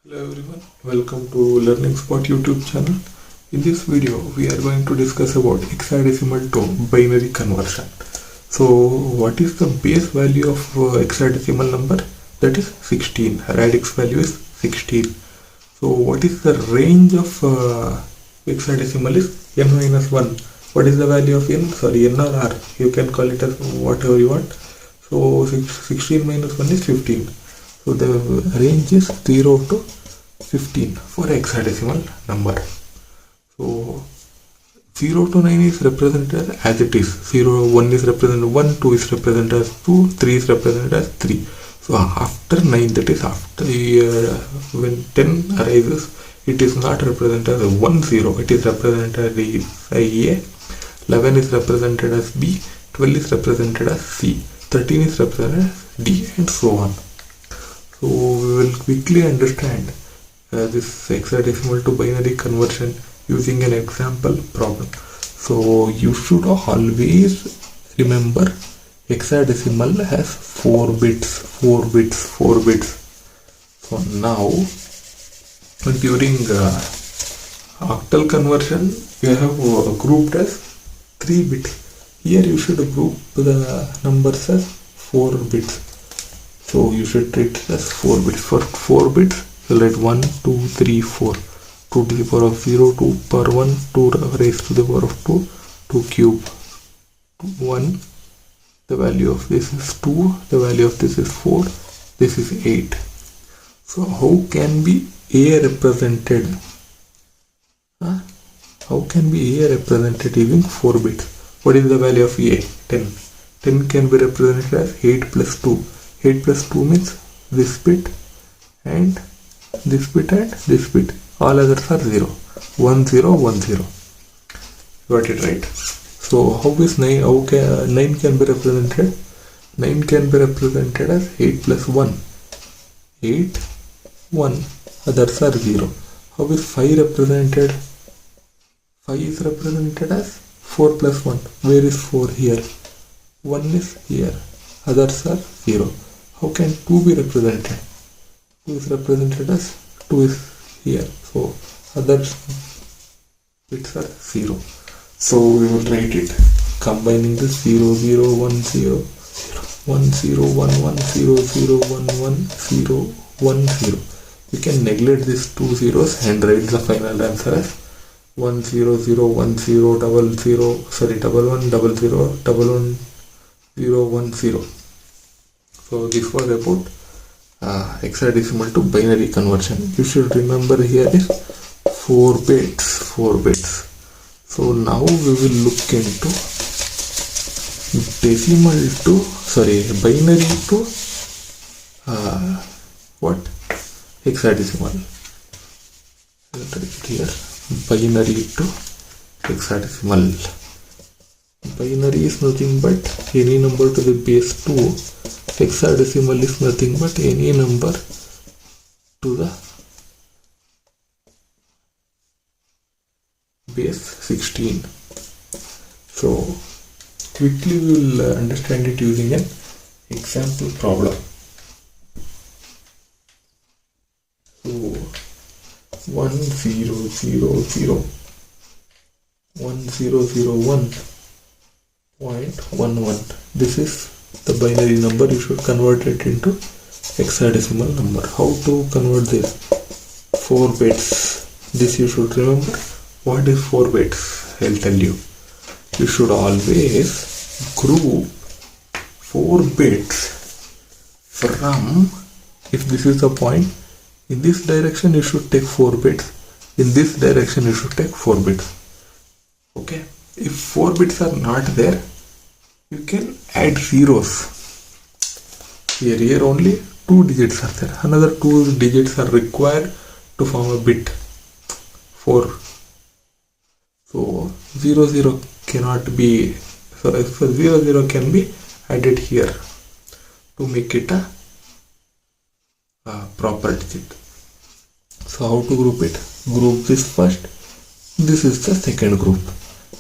Hello everyone, welcome to Learning Spot YouTube channel. In this video, we are going to discuss about hexadecimal to binary conversion. So, what is the base value of hexadecimal number? That is 16. Radix value is 16. So, what is the range of hexadecimal is n minus 1. What is the value of n? Sorry, n or r. You can call it as whatever you want. So, 16 minus 1 is 15. So the range is 0 to 15 for hexadecimal number. So 0 to 9 is represented as it is. 1 is represented 1, 2 is represented as 2, 3 is represented as 3. So after 9, that is after when 10 arises, it is not represented as 1, 0. It is represented as A. 11 is represented as B. 12 is represented as C. 13 is represented as D, and so on. So we will quickly understand this hexadecimal to binary conversion using an example problem. So you should always remember hexadecimal has 4 bits. So now during octal conversion you have grouped as 3 bits. Here you should group the numbers as 4 bits. So you should treat it as 4 bits. For 4 bits, you'll write 1, 2, 3, 4. 2 to the power of 0, 2 power 1, 2 raised to the power of 2, 2 cube. 1, the value of this is 2, the value of this is 4, this is 8. So how can be A represented? How can be A represented using 4 bits? What is the value of A? 10. 10 can be represented as 8 plus 2. 8 plus 2 means this bit and this bit and this bit. All others are 0. 1, 0, 1, 0. Got it right? So how is 9? 9 can be represented? 9 can be represented as 8 plus 1. 8, 1. Others are 0. How is 5 represented? 5 is represented as 4 plus 1. Where is 4 here? 1 is here. Others are 0. How can 2 be represented? 2 is represented as 2 is here. So other bits are 0. So we will write it combining this 0, 0, 1, 0, 1, 0, 1, 1, 0, 0, 1, 1, 0, 1, 0. We can neglect these 2 zeros and write the final answer as 1, 0, 0, 1, 0, double 0, sorry, double 1, double 0, double 1, 0, 1, 0. So this was about hexadecimal to binary conversion. You should remember here is 4 bits. So now we will look into binary to hexadecimal. Here binary to hexadecimal. Binary is nothing but any number to the base 2. Hexadecimal is nothing but any number to the base 16. So quickly we will understand it using an example problem. So 1, 0, 0, 0, 1, 0, 0, 1, 0.11. This is the binary number. You should convert it into hexadecimal number. How to convert this? 4 bits. This you should remember. What is 4 bits? I'll tell you. You should always group 4 bits from, if this is the point, in this direction you should take 4 bits. In this direction you should take 4 bits. Okay. If 4 bits are not there, you can add zeros. Here only 2 digits are there. Another 2 digits are required to form a bit. 4. So 0, 0 cannot be. So if 0, 0 can be added here to make it a proper digit. So how to group it? Group this first. This is the second group.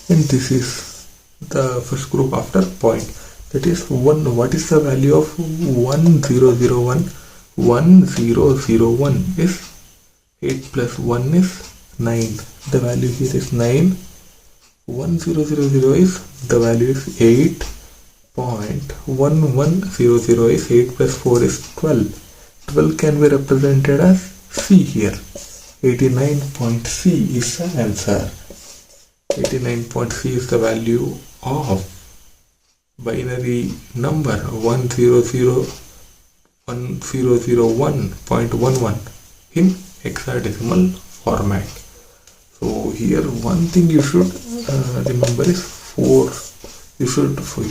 And this is the first group after point. That is 1. What is the value of 1001? 1001 is 8 plus 1 is 9. The value here is 9. 1000 is, the value is 8.1100 is 8 plus 4 is 12. 12 can be represented as C here. 89.C is the answer. 89.C is the value of binary number 1001.11 in hexadecimal format. So here one thing you should remember is 4. You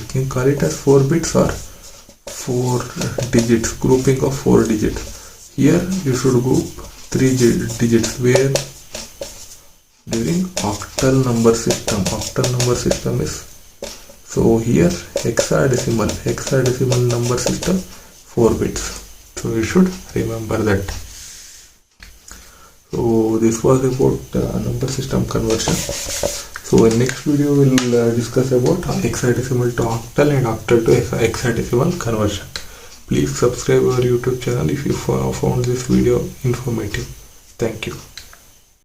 can call it as 4 bits or 4 digits, grouping of 4 digits. Here you should group 3 digits where during octal number system. Octal number system is, so here hexadecimal number system 4 bits. So you should remember that. So this was about number system conversion. So in next video we'll discuss about hexadecimal to octal and octal to hexadecimal conversion. Please subscribe our YouTube channel if you found this video informative. Thank you.